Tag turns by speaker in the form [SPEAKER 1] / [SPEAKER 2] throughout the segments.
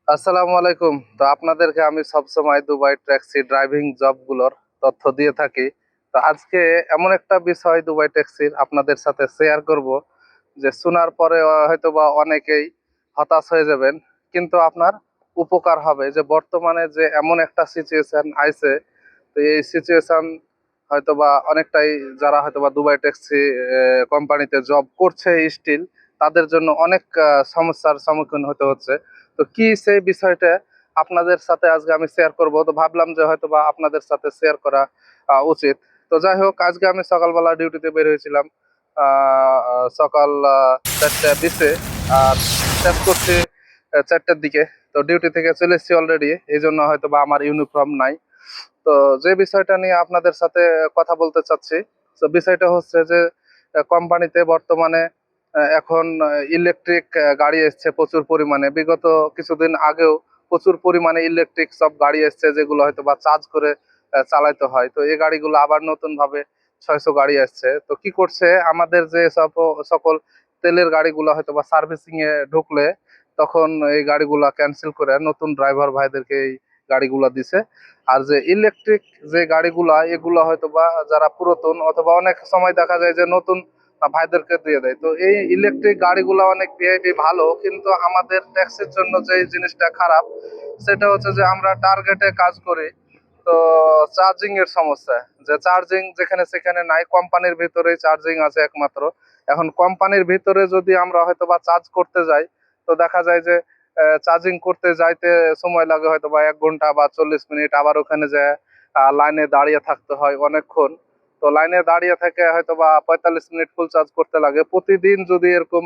[SPEAKER 1] আসসালামু আলাইকুম। তো আপনাদেরকে আমি সবসময় দুবাই ট্যাক্সি ড্রাইভিং জবগুলোর তথ্য দিয়ে থাকি। তো আজকে এমন একটা বিষয় দুবাই ট্যাক্সির আপনাদের সাথে শেয়ার করব, যে শোনার পরে হয়তোবা অনেকেই হতাশ হয়ে যাবেন, কিন্তু আপনার উপকার হবে। যে বর্তমানে যে এমন একটা সিচুয়েশন আইছে, তো এই সিচুয়েশন হয়তোবা অনেকটাই, যারা হয়তোবা দুবাই ট্যাক্সি কোম্পানিতে জব করছে স্টিল, তাদের জন্য অনেক সমস্যার সম্মুখীন হতে হচ্ছে। তো কি সেই বিষয়টা আপনাদের সাথে আজকে আমি শেয়ার করব। তো ভাবলাম যে হয়তোবা আপনাদের সাথে শেয়ার করা উচিত। তো যাই হোক, আজকে আমি সকালবেলা ডিউটিতে বের হয়েছিলাম সকাল 4:20-এ, আর শেষ করছি 4টার দিকে। তো ডিউটি থেকে চলে এসেছি অলরেডি, এই জন্য হয়তো বা আমার ইউনিফর্ম নাই। তো যে বিষয়টা নিয়ে আপনাদের সাথে কথা বলতে চাচ্ছি, তো বিষয়টা হচ্ছে যে কোম্পানিতে বর্তমানে এখন ইলেকট্রিক গাড়ি এসছে প্রচুর পরিমাণে। বিগত কিছুদিন আগেও প্রচুর পরিমাণে ইলেকট্রিক সব গাড়ি এসছে, যেগুলো হয়তো বা চার্জ করে চালাইতে হয়। তো এই গাড়িগুলো আবার নতুন ভাবে 600 গাড়ি আসছে। তো কি করছে, আমাদের যে সব সকল তেলের গাড়িগুলো হয়তো বা সার্ভিসিং এ ঢুকলে, তখন এই গাড়িগুলা ক্যান্সেল করে নতুন ড্রাইভার ভাইদেরকে এই গাড়িগুলা দিছে। আর যে ইলেকট্রিক যে গাড়িগুলা, এগুলো হয়তো বা যারা পুরাতন অথবা অনেক সময় দেখা যায় যে নতুন ভাইদেরকে দিয়ে দেয়। তো এই ইলেকট্রিক গাড়িগুলো অনেক ভিআইপি ভালো, কিন্তু আমাদের ট্যাক্সের জন্য যে জিনিসটা খারাপ, সেটা হচ্ছে যে আমরা টার্গেটে কাজ করি। তো চার্জিং এর সমস্যা, যে চার্জিং যেখানে সেখানে নাই, কোম্পানির ভিতরেই চার্জিং আছে একমাত্র। এখন কোম্পানির ভিতরে যদি আমরা হয়তো বা চার্জ করতে যাই, তো দেখা যায় যে চার্জিং করতে যাইতে সময় লাগে হয়তো বা 1 ঘন্টা বা 40 মিনিট, আবার ওখানে যে লাইনে দাঁড়িয়ে থাকতে হয় অনেকক্ষণ। তো লাইনে দাঁড়িয়ে থেকে হয়তো বা 45 মিনিট ফুল চার্জ করতে লাগে। প্রতিদিন যদি এরকম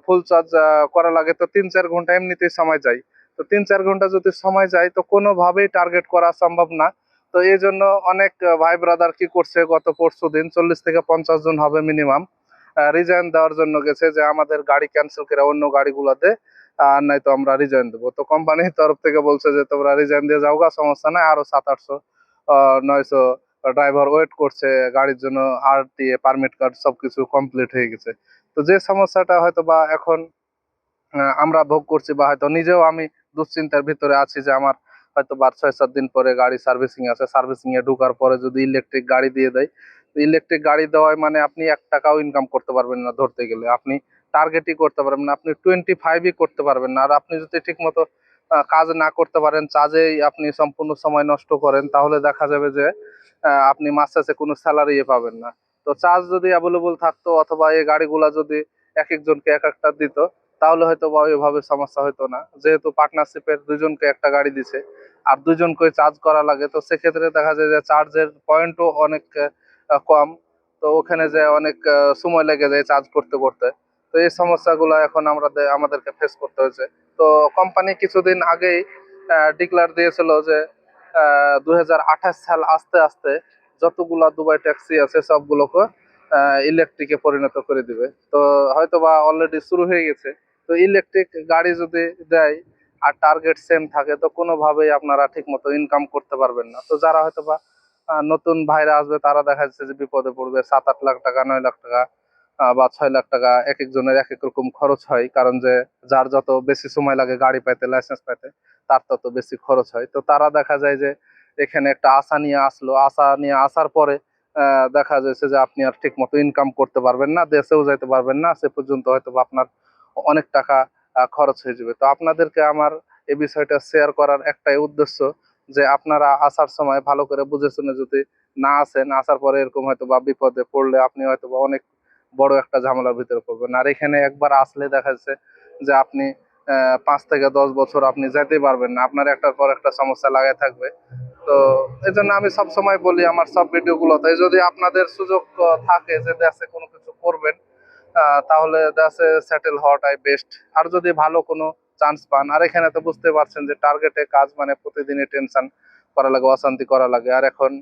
[SPEAKER 1] ফুল চার্জ করা লাগে, তো 3-4 ঘন্টা এমনিতেই সময় যায়। তো 3-4 ঘন্টা যদি সময় যায়, তো কোনোভাবেই টার্গেট করা সম্ভব না। তো এই জন্য অনেক ভাই ব্রাদার কি করছে, গত পরশু দিন 40 থেকে 50 জন হবে মিনিমাম রিজাইন দেওয়ার জন্য গেছে, যে আমাদের গাড়ি ক্যান্সেল করে অন্য গাড়িগুলোতে, আর নাই তো আমরা রিজাইন দেবো। তো কোম্পানির তরফ থেকে বলছে যে তোমরা রিজাইন দিয়ে যাও গা, সমস্যা নাই, আরো 700-800 900 ড্রাইভার ওয়েট করছে গাড়ির জন্য। আরটিএ পারমিট কার্ড সবকিছু কমপ্লিট হয়ে গেছে। তো যে সমস্যাটা হয়তো বা এখন আমরা ভোগ করছি, বা হয়তো নিজেও আমি দুশ্চিন্তার ভিতরে আছি, যে আমার হয়তো বা 6-7 দিন পরে গাড়ি সার্ভিসিং আছে, সার্ভিসিং এ ঢোকার পরে যদি ইলেকট্রিক গাড়ি দিয়ে দেয়, ইলেকট্রিক গাড়ি দেওয়ায় মানে আপনি 1 টাকাও ইনকাম করতে পারবেন না। ধরতে গেলে আপনি টার্গেটই করতে পারবেন না, আপনি 25ই করতে পারবেন না। আর আপনি যদি ঠিক মতো কাজ না করতে পারেন, চার্জেই আপনি সম্পূর্ণ সময় নষ্ট করেন, তাহলে দেখা যাবে যে আপনি মাস শেষে কোনো স্যালারি পাবেন না। তো চার্জ যদি অ্যাভেলেবল থাকতো, অথবা এই গাড়িগুলা যদি এক একজনকে এক একটা দিত, তাহলে হয়তো বা ওইভাবে সমস্যা হতো না। যেহেতু পার্টনারশিপের দুইজনকে একটা গাড়ি দিছে, আর দুইজনকে চার্জ করা লাগে, তো সেক্ষেত্রে দেখা যায় যে চার্জের পয়েন্টও অনেক কম। তো ওখানে যে অনেক সময় লেগে যায় চার্জ করতে করতে। তো এই সমস্যাগুলো এখন আমাদেরকে ফেস করতে হয়েছে। তো কোম্পানি কিছুদিন আগেই ডিক্লার দিয়েছিল যে 2028 সাল আসতে আসতে যতগুলা দুবাই ট্যাক্সি আছে সবগুলোকে ইলেকট্রিকে পরিণত করে দিবে। তো হয়তো বা অলরেডি শুরু হয়ে গেছে। তো ইলেকট্রিক গাড়ি যদি দেয়, আর টার্গেট সেম থাকে, তো কোনোভাবেই আপনারা ঠিক মতো ইনকাম করতে পারবেন না। তো যারা হয়তো বা নতুন ভাইরা আসবে, তারা দেখা যাচ্ছে যে বিপদে পড়বে। 7-8 লাখ টাকা, 9 লাখ টাকা বা 6 লাখ টাকা এক একজনের এক এক রকম খরচ হয়। কারণ যে যার যত বেশি সময় লাগে গাড়ি পাইতে, লাইসেন্স পাইতে, তার তত বেশি খরচ হয়। তো তারা দেখা যায় যে এখানে একটা আশা নিয়ে আসলো, আশা নিয়ে আসার পরে দেখা যাচ্ছে যে আপনি আর ঠিক মতো ইনকাম করতে পারবেন না, দেশেও যাইতে পারবেন না। সে পর্যন্ত হয়তো বা আপনার অনেক টাকা খরচ হয়ে যাবে। তো আপনাদেরকে আমার এই বিষয়টা শেয়ার করার একটাই উদ্দেশ্য, যে আপনারা আসার সময় ভালো করে বুঝে শুনে যদি না আসেন, আসার পরে এরকম হয়তো বা বিপদে পড়লে আপনি হয়তো বা অনেক বড় একটা ঝামেলার ভিতরে পড়বেন। আর এখানে একবার আসলে দেখা যাচ্ছে যে আপনি 5 থেকে 10 বছর আপনি যেতেই পারবেন না, আপনার একটার পর একটা সমস্যা লাগাই থাকবে। তো এই জন্য আমি সব সময় বলি আমার সব ভিডিওগুলোতে, যদি আপনাদের সুযোগ থাকে যে দেশে কোনো কিছু করবেন, তাহলে দেশে সেটেল হওয়াটাই বেস্ট। আর যদি ভালো কোনো চান্স পান, আর এখানে তো বুঝতে পারছেন যে টার্গেটে কাজ মানে প্রতিদিনই টেনশন করা লাগে, অশান্তি করা লাগে। আর এখন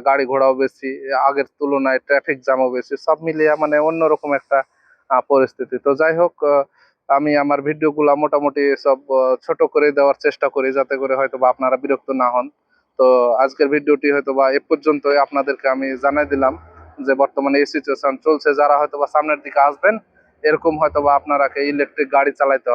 [SPEAKER 1] গাড়ি ঘোড়াও বেশি, আগের তুলনায় ট্রাফিক জ্যামও বেশি, সব মিলিয়ে মানে অন্যরকম একটা পরিস্থিতি। তো যাই হোক, আমি আমার ভিডিওগুলো মোটামুটি সব ছোট করে দেওয়ার চেষ্টা করি, যাতে করে হয়তো বা আপনারা বিরক্ত না হন। তো আজকের ভিডিওটি হয়তো বা এ পর্যন্তই, আপনাদেরকে আমি জানাই দিলাম যে বর্তমানে এই সিচুয়েশন চলছে। যারা হয়তো বা সামনের দিকে আসবেন, এরকম হয়তো বা আপনারা ইলেকট্রিক গাড়ি চালাইতে